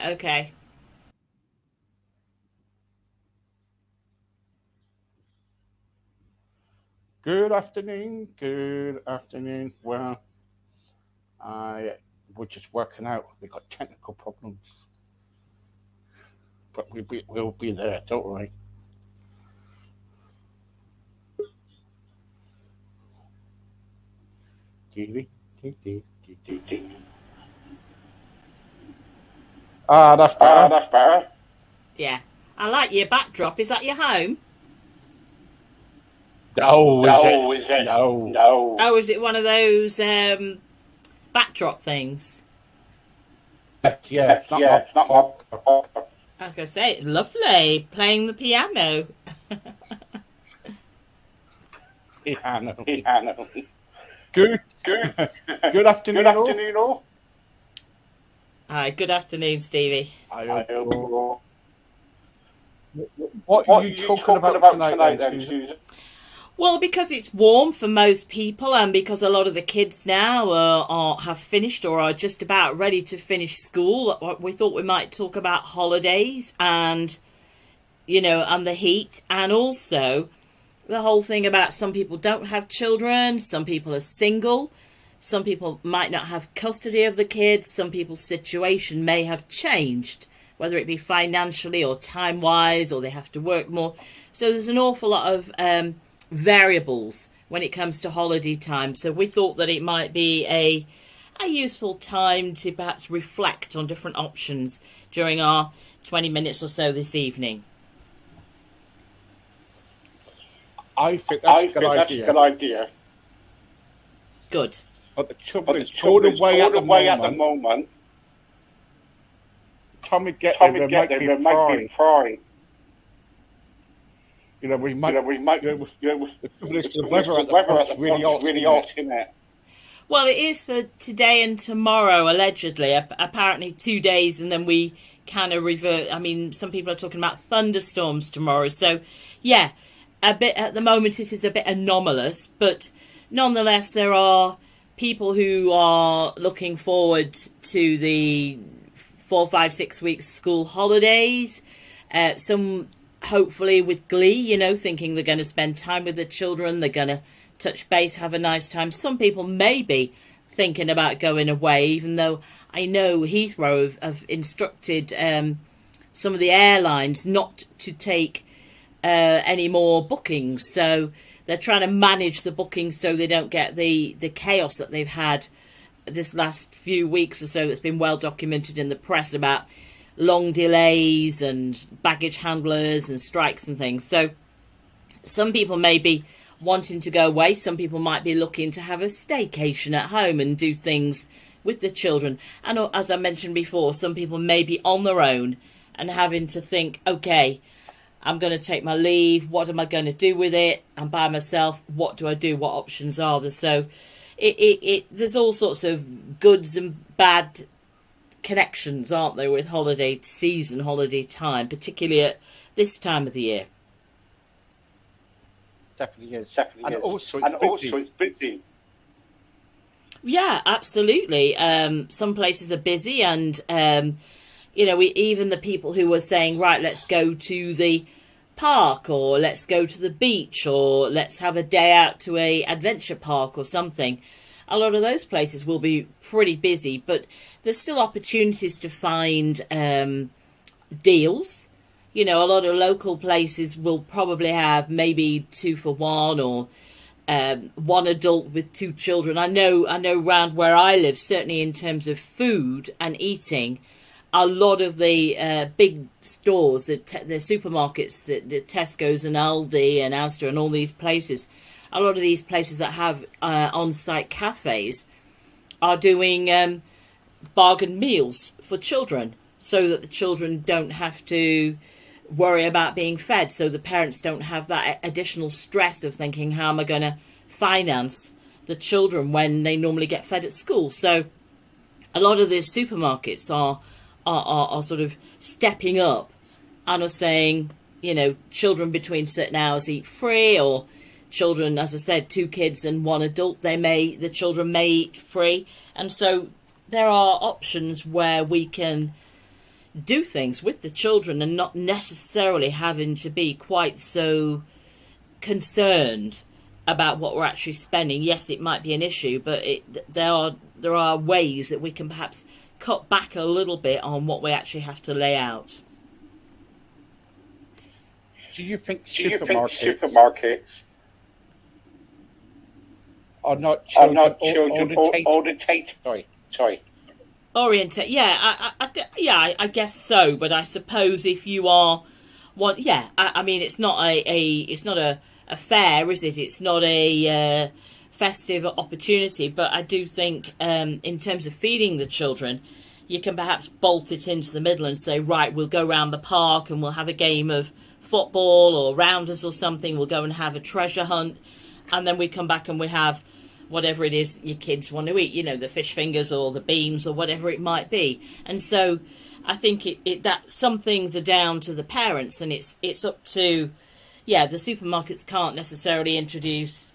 Okay. Good afternoon. Good afternoon. Well, I we're just working out. We got technical problems, but we'll be there. Don't worry. That's better. That's better. Yeah. I like your backdrop. Is that your home? No, No, is it? No. No. Oh, is it one of those backdrop things? Yeah, it's not Yeah, my it's not pop. I was going to say, lovely. Playing the piano. Piano. Piano. Good. Good. Good afternoon. Good afternoon, all. Hi, good afternoon, Stevie. What are you talking about tonight, then, Susan? Well, because it's warm for most people, and because a lot of the kids now have finished or are just about ready to finish school, we thought we might talk about holidays and, and the heat, and also the whole thing about some people don't have children, some people are single, some people might not have custody of the kids, some people's situation may have changed, whether it be financially or time-wise, or they have to work more. So there's an awful lot of variables when it comes to holiday time. So we thought that it might be a useful time to perhaps reflect on different options during our 20 minutes or so this evening. I think that's a good idea. Good. But the trouble is, all the way at the moment, Tommy get there might be frying. We might. The weather at the moment's really hot, isn't it? Well, it is for today and tomorrow, allegedly. Apparently 2 days, and then we kind of revert. I mean, some people are talking about thunderstorms tomorrow. So, yeah, a bit at the moment it is a bit anomalous, but nonetheless, there are people who are looking forward to the 4, 5, 6 weeks school holidays. Some hopefully with glee, thinking they're going to spend time with the children, they're going to touch base, have a nice time. Some people may be thinking about going away, even though I know Heathrow have instructed some of the airlines not to take any more bookings. So they're trying to manage the bookings so they don't get the chaos that they've had this last few weeks or so that's been well documented in the press about long delays and baggage handlers and strikes and things. So some people may be wanting to go away. Some people might be looking to have a staycation at home and do things with the children. And as I mentioned before, some people may be on their own and having to think, okay, I'm going to take my leave. What am I going to do with it? I'm by myself. What do I do? What options are there? So there's all sorts of goods and bad connections, aren't there, with holiday season, holiday time, particularly at this time of the year. Definitely is. And also it's busy. Yeah, absolutely. Some places are busy, and even the people who were saying, right, let's go to the park, or let's go to the beach, or let's have a day out to a adventure park or something. A lot of those places will be pretty busy, but there's still opportunities to find deals. A lot of local places will probably have maybe 2 for 1, or one adult with 2 children. I know around where I live, certainly in terms of food and eating, a lot of the big stores, the supermarkets, the Tesco's and Aldi and Asda and all these places, a lot of these places that have on-site cafes are doing bargain meals for children, so that the children don't have to worry about being fed, so the parents don't have that additional stress of thinking, how am I going to finance the children when they normally get fed at school. So a lot of the supermarkets are sort of stepping up and are saying, children between certain hours eat free, or children, as I said, 2 kids and 1 adult, the children may eat free. And so there are options where we can do things with the children and not necessarily having to be quite so concerned about what we're actually spending. Yes, it might be an issue, but there are ways that we can perhaps cut back a little bit on what we actually have to lay out. Do you think supermarkets are not Orientate, yeah, I guess so. But I suppose if you are one, yeah, I mean, it's not a fair, is it? It's not a festive opportunity. But I do think, in terms of feeding the children, you can perhaps bolt it into the middle and say, right, we'll go round the park and we'll have a game of football or rounders or something. We'll go and have a treasure hunt, and then we come back and we have whatever it is your kids want to eat, you know, the fish fingers or the beans or whatever it might be. And so I think that some things are down to the parents, and it's up to, yeah, the supermarkets can't necessarily introduce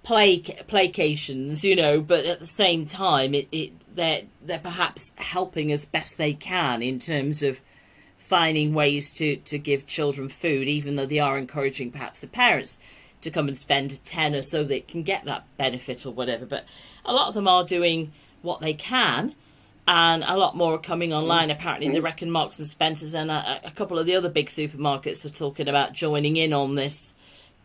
placations, you know, but at the same time, they're perhaps helping as best they can in terms of finding ways to give children food, even though they are encouraging perhaps the parents to come and spend a tenner so they can get that benefit or whatever. But a lot of them are doing what they can, and a lot more are coming online. Apparently, they reckon Marks and Spencer's and a couple of the other big supermarkets are talking about joining in on this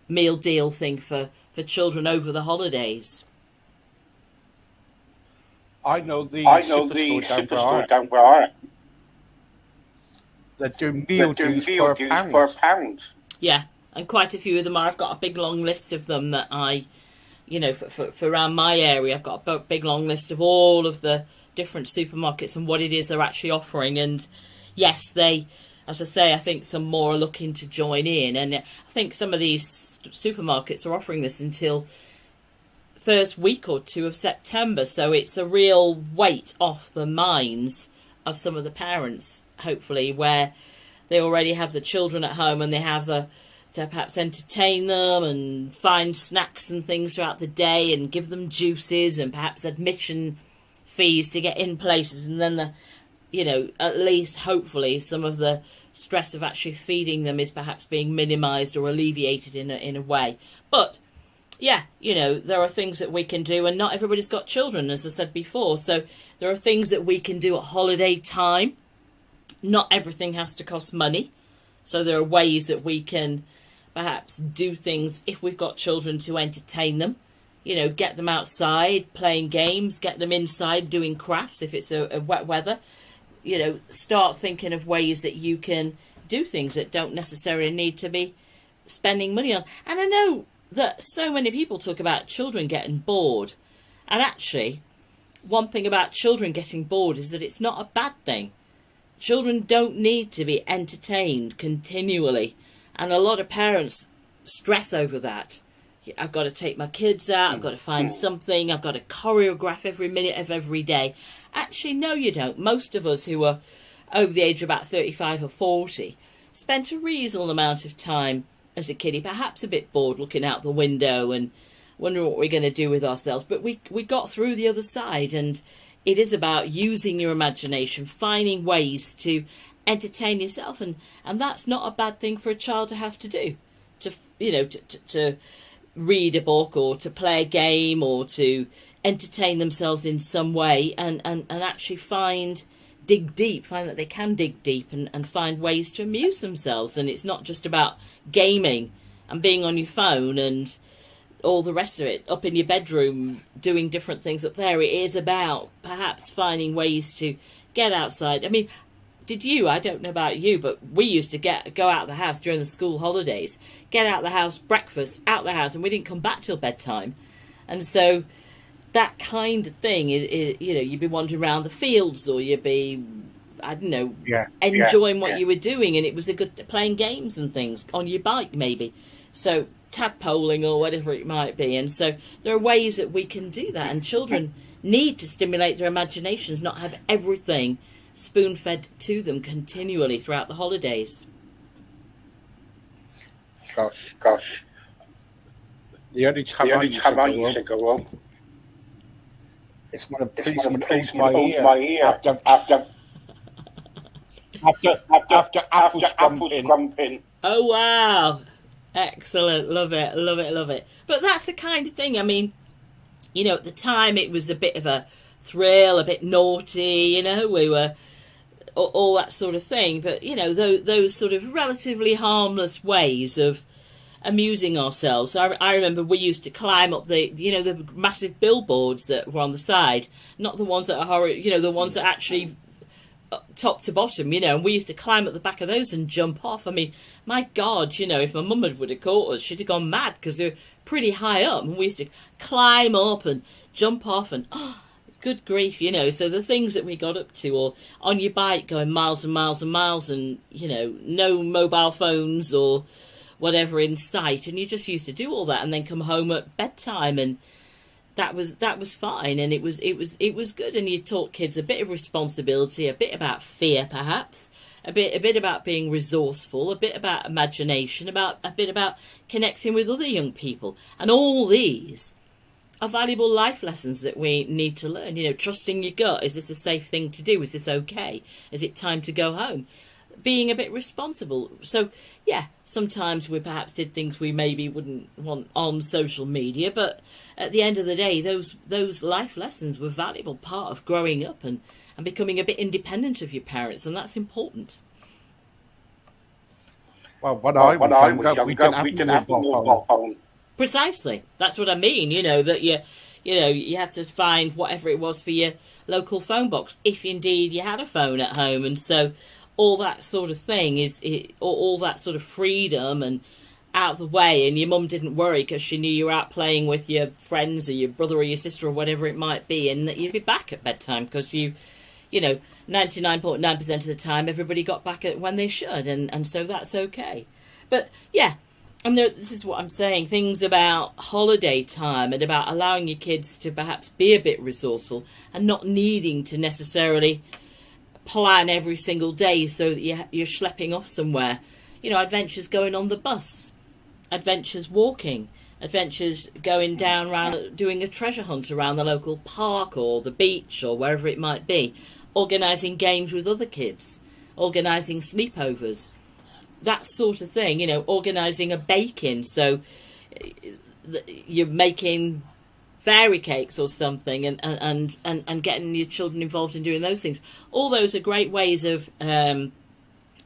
meal deal thing for children over the holidays. I know the superstore down where I am. They're doing meal deals for a pound. Yeah. And quite a few of them are. I've got a big long list of them that I, you know, for around my area, I've got a big long list of all of the different supermarkets and what it is they're actually offering. And yes, they, as I say, I think some more are looking to join in. And I think some of these supermarkets are offering this until first week or two of September. So it's a real weight off the minds of some of the parents, hopefully, where they already have the children at home and they have to perhaps entertain them and find snacks and things throughout the day and give them juices and perhaps admission fees to get in places. And then at least hopefully some of the stress of actually feeding them is perhaps being minimised or alleviated in a way. But yeah, there are things that we can do, and not everybody's got children, as I said before. So there are things that we can do at holiday time. Not everything has to cost money. So there are ways that we can perhaps do things if we've got children to entertain them. Get them outside playing games, get them inside doing crafts if it's a wet weather. Start thinking of ways that you can do things that don't necessarily need to be spending money on. And I know that so many people talk about children getting bored. And actually, one thing about children getting bored is that it's not a bad thing. Children don't need to be entertained continually. And a lot of parents stress over that. I've got to take my kids out, I've got to find something, I've got to choreograph every minute of every day. Actually, no, you don't. Most of us who are over the age of about 35 or 40 spent a reasonable amount of time as a kiddie, perhaps a bit bored looking out the window and wondering what we're going to do with ourselves. But we got through the other side, and it is about using your imagination, finding ways to entertain yourself, and that's not a bad thing for a child to have to do. To read a book or to play a game or to entertain themselves in some way and actually find that they can dig deep and find ways to amuse themselves. And it's not just about gaming and being on your phone and all the rest of it, up in your bedroom doing different things up there. It is about perhaps finding ways to get outside. I mean, I don't know about you, but we used to go out of the house during the school holidays, get out of the house, breakfast, out the house, and we didn't come back till bedtime. And so that kind of thing, you'd be wandering around the fields, or you'd be, enjoying what you were doing, and it was a good playing games and things on your bike maybe. So tadpoling or whatever it might be. And so there are ways that we can do that, and children need to stimulate their imaginations, not have everything spoon-fed to them continually throughout the holidays. Gosh. The only time I used to go home is when a policeman opens my ear after After apple scrumping. Oh, wow. Excellent. Love it, love it, love it. But that's the kind of thing, I mean, you know, at the time it was a bit of a thrill, a bit naughty, you know, we were all that sort of thing. But, you know, those sort of relatively harmless ways of amusing ourselves. I remember we used to climb up the massive billboards that were on the side, not the ones that are the ones that actually top to bottom, you know, and we used to climb at the back of those and jump off. I mean, my God, you know, if my mum would have caught us, she'd have gone mad because they were pretty high up, and we used to climb up and jump off and, oh, good grief, you know. So the things that we got up to, or on your bike going miles and miles and miles and, you know, no mobile phones or whatever in sight, and you just used to do all that and then come home at bedtime, and that was fine, and it was good. And you taught kids a bit of responsibility, a bit about fear, perhaps a bit about being resourceful, a bit about imagination, a bit about connecting with other young people. And all these are valuable life lessons that we need to learn. You know, trusting your gut. Is this a safe thing to do? Is this okay? Is it time to go home? Being a bit responsible. So yeah, sometimes we perhaps did things we maybe wouldn't want on social media, but at the end of the day, those life lessons were a valuable part of growing up and becoming a bit independent of your parents, and that's important. Well, when I was younger, we didn't have mobile phone. Precisely. That's what I mean. You know, that you had to find whatever it was for your local phone box, if indeed you had a phone at home. And so all that sort of thing all that sort of freedom and out of the way, and your mum didn't worry because she knew you were out playing with your friends or your brother or your sister or whatever it might be, and that you'd be back at bedtime because you know, 99.9% of the time everybody got back at when they should, and so that's okay. But yeah, and this is what I'm saying, things about holiday time and about allowing your kids to perhaps be a bit resourceful and not needing to necessarily plan every single day so that you're schlepping off somewhere. You know, adventures going on the bus, adventures walking, adventures going down around doing a treasure hunt around the local park or the beach or wherever it might be, organising games with other kids, organising sleepovers, that sort of thing. You know, organising a bake-in, so you're making fairy cakes or something, and getting your children involved in doing those things. All those are great ways of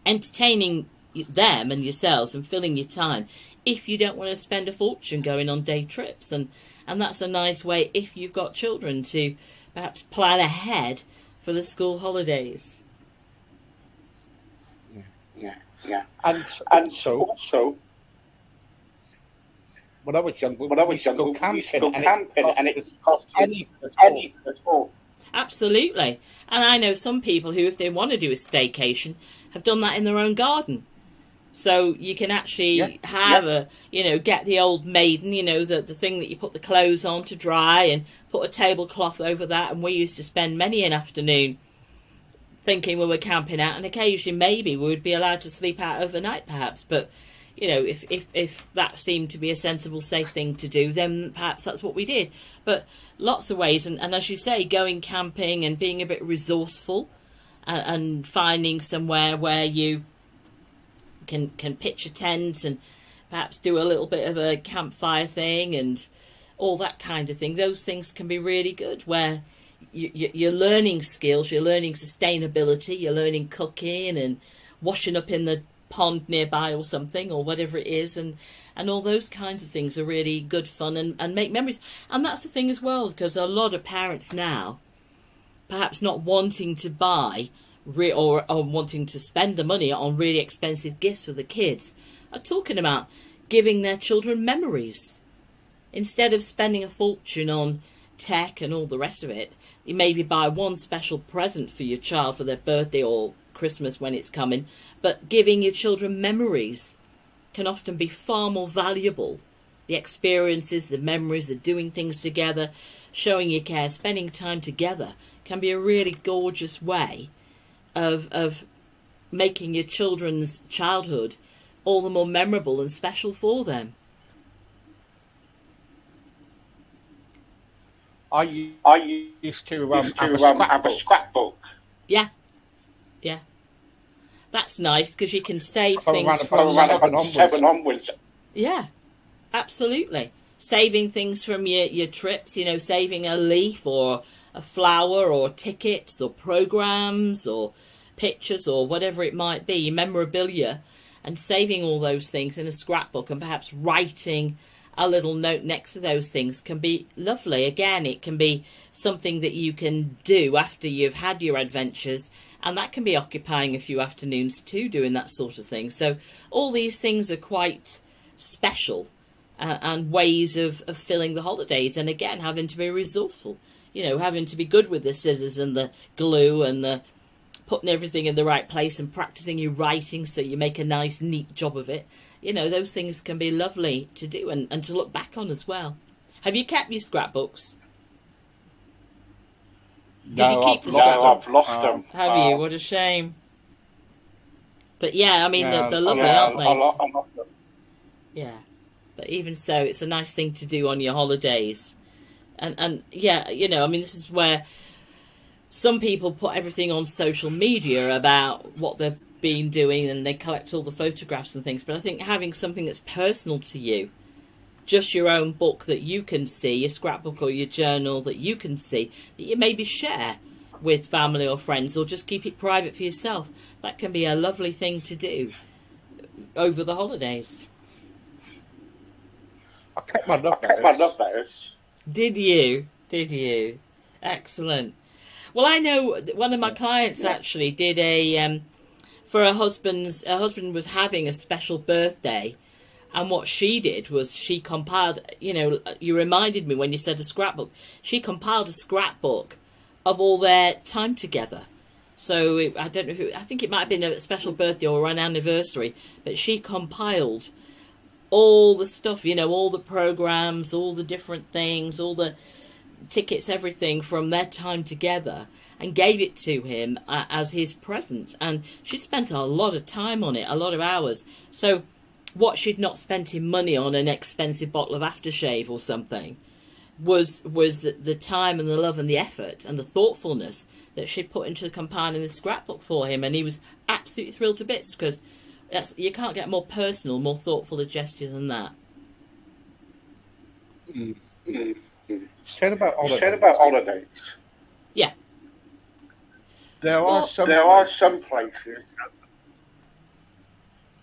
entertaining them and yourselves and filling your time if you don't want to spend a fortune going on day trips, and that's a nice way, if you've got children, to perhaps plan ahead for the school holidays. Yeah. And so when I was younger, we used to go camping, and it cost any at all. Absolutely. And I know some people who, if they want to do a staycation, have done that in their own garden. So you can actually have get the old maiden, the thing that you put the clothes on to dry, and put a tablecloth over that. And we used to spend many an afternoon thinking we were camping out, and occasionally maybe we would be allowed to sleep out overnight perhaps. But, if that seemed to be a sensible, safe thing to do, then perhaps that's what we did. But lots of ways, and as you say, going camping and being a bit resourceful, and finding somewhere where you can pitch a tent and perhaps do a little bit of a campfire thing and all that kind of thing. Those things can be really good, where you're learning skills, you're learning sustainability, you're learning cooking and washing up in the pond nearby or something, or whatever it is, and all those kinds of things are really good fun and make memories. And that's the thing as well, because a lot of parents now, perhaps not wanting to buy or wanting to spend the money on really expensive gifts for the kids, are talking about giving their children memories. Instead of spending a fortune on tech and all the rest of it, you maybe buy one special present for your child for their birthday or Christmas when it's coming, but giving your children memories can often be far more valuable. The experiences, the memories, the doing things together, showing your care, spending time together can be a really gorgeous way of making your children's childhood all the more memorable and special for them. I used to have a scrapbook. Yeah. That's nice because you can save From things around from... about 7 onwards. Yeah, absolutely. Saving things from your trips, you know, saving a leaf or a flower or tickets or programs or pictures or whatever it might be, your memorabilia, and saving all those things in a scrapbook and perhaps writing a little note next to those things can be lovely. Again, it can be something that you can do after you've had your adventures, and that can be occupying a few afternoons too, doing that sort of thing. So all these things are quite special and ways of filling the holidays, and again, having to be resourceful, you know, having to be good with the scissors and the glue and the putting everything in the right place and practicing your writing so you make a nice, neat job of it. You know, those things can be lovely to do and to look back on as well. Have you kept your scrapbooks? No, Did you keep the I've scrapbooks? lost them. Have you? What a shame. But yeah, I mean, Yeah, they're lovely, Yeah, aren't they? I lost them. Yeah. But even so, it's a nice thing to do on your holidays. And yeah, you know, I mean, this is where some people put everything on social media about what they've been doing and they collect all the photographs and things. But I think having something that's personal to you, just your own book that you can see, your scrapbook or your journal that you can see, that you maybe share with family or friends, or just keep it private for yourself. That can be a lovely thing to do over the holidays. I kept my love letters. Did you? Did you? Excellent. Well, I know one of my clients actually did for her husband was having a special birthday, and what she did was she compiled, you know, you reminded me when you said a scrapbook, she compiled a scrapbook of all their time together. So I don't know I think it might have been a special birthday or an anniversary, but she compiled all the stuff, you know, all the programs, all the different things, all the tickets, everything from their time together, and gave it to him as his present. And she spent a lot of time on it, a lot of hours. So what she'd not spent in money on an expensive bottle of aftershave or something was the time and the love and the effort and the thoughtfulness that she put into compiling the scrapbook for him. And he was absolutely thrilled to bits, because you can't get more personal, more thoughtful a gesture than that. Said about holidays. Yeah. There are some places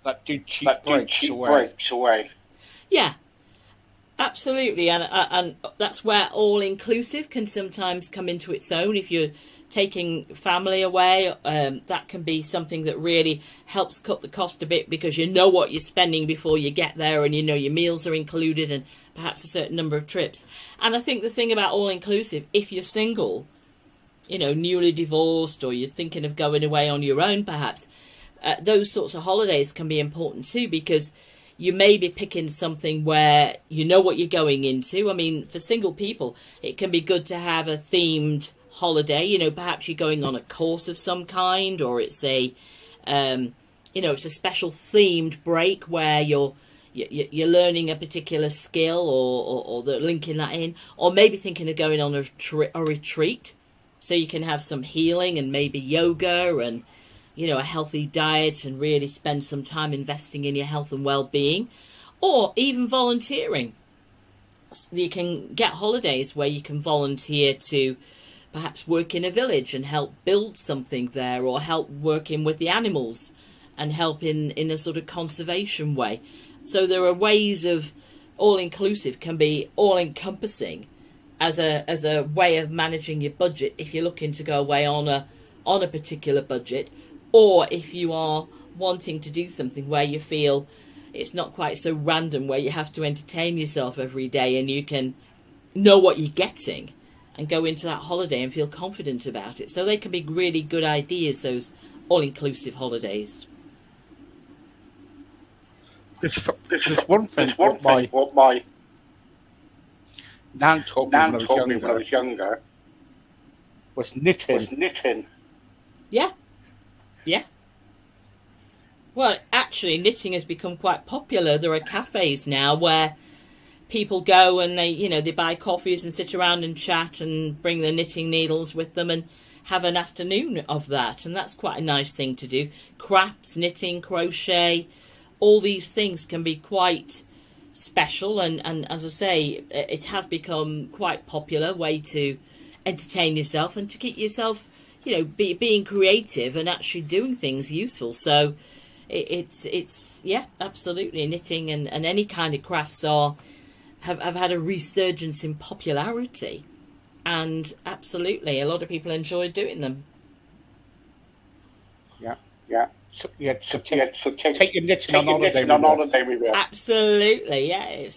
that do cheap breaks away. Yeah, absolutely, and that's where all-inclusive can sometimes come into its own. If you're taking family away, that can be something that really helps cut the cost a bit, because you know what you're spending before you get there, and you know your meals are included and perhaps a certain number of trips. And I think the thing about all-inclusive, if you're single, you know, newly divorced, or you're thinking of going away on your own perhaps, those sorts of holidays can be important too, because you may be picking something where you know what you're going into. I mean, for single people, it can be good to have a themed holiday. You know, perhaps you're going on a course of some kind, or it's a, you know, it's a special themed break where you're learning a particular skill, or they're linking that in, or maybe thinking of going on a retreat, so you can have some healing and maybe yoga and, you know, a healthy diet, and really spend some time investing in your health and well-being, or even volunteering. You can get holidays where you can volunteer to perhaps work in a village and help build something there, or help working with the animals and help in a sort of conservation way. So there are ways of all-inclusive can be all-encompassing as a way of managing your budget if you're looking to go away on a particular budget, or if you are wanting to do something where you feel it's not quite so random, where you have to entertain yourself every day and you can know what you're getting and go into that holiday and feel confident about it. So they can be really good ideas, those all-inclusive holidays. There's one thing what my Nan taught me when I was younger was knitting. Yeah. Yeah. Well, actually, knitting has become quite popular. There are cafes now where people go and they buy coffees and sit around and chat and bring their knitting needles with them. And have an afternoon of that, and that's quite a nice thing to do. Crafts, knitting, crochet, all these things can be quite special, and as I say, it has become quite popular way to entertain yourself and to keep yourself, being creative and actually doing things useful. So it's yeah, absolutely, knitting and any kind of crafts have had a resurgence in popularity, and absolutely a lot of people enjoy doing them. Yeah. So take your knitting on holiday with you. Absolutely, yeah.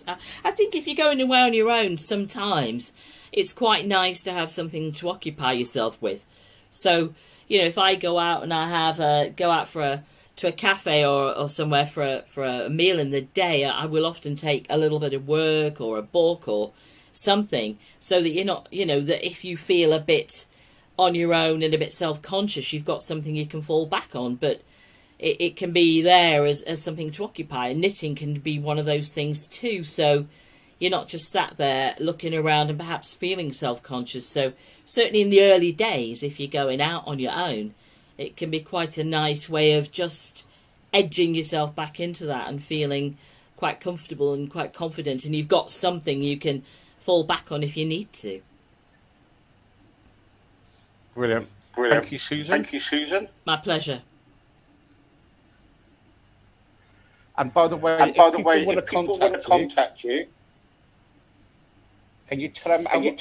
I think if you're going away on your own, sometimes it's quite nice to have something to occupy yourself with. So, if I go out and go out to a cafe or somewhere for a meal in the day, I will often take a little bit of work or a book or something, so that you're not, that if you feel a bit on your own and a bit self-conscious, you've got something you can fall back on. But it can be there as something to occupy. And knitting can be one of those things too. So you're not just sat there looking around and perhaps feeling self-conscious. So certainly in the early days, if you're going out on your own, it can be quite a nice way of just edging yourself back into that and feeling quite comfortable and quite confident. And you've got something you can fall back on if you need to. Brilliant. Thank you, Susan. My pleasure. And by the way, if people want to contact you, can you tell them how to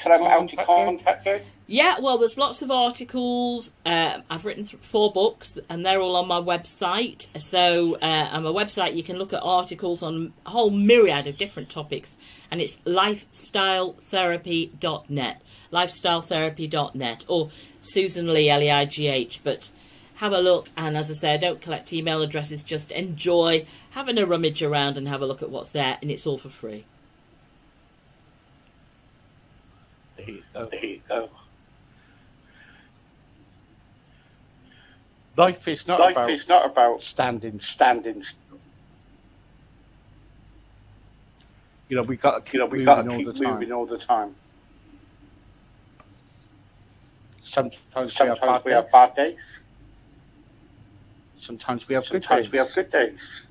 contact you? Yeah, well, there's lots of articles. I've written 4 books, and they're all on my website. So on my website, you can look at articles on a whole myriad of different topics, and it's lifestyletherapy.net, lifestyletherapy.net, or Susan Leigh, Leigh. But have a look, and as I say, I don't collect email addresses, just enjoy having a rummage around and have a look at what's there, and it's all for free. There you go. Life is not about standing. We got to keep moving all the time. Sometimes we have bad days. Sometimes we have good days.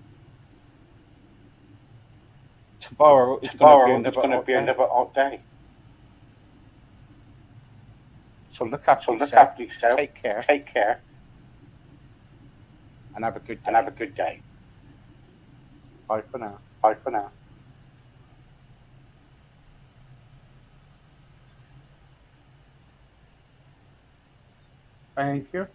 Tomorrow is going to be another hot day. So look after yourself. Take care. And have a good day. Bye for now. Thank you.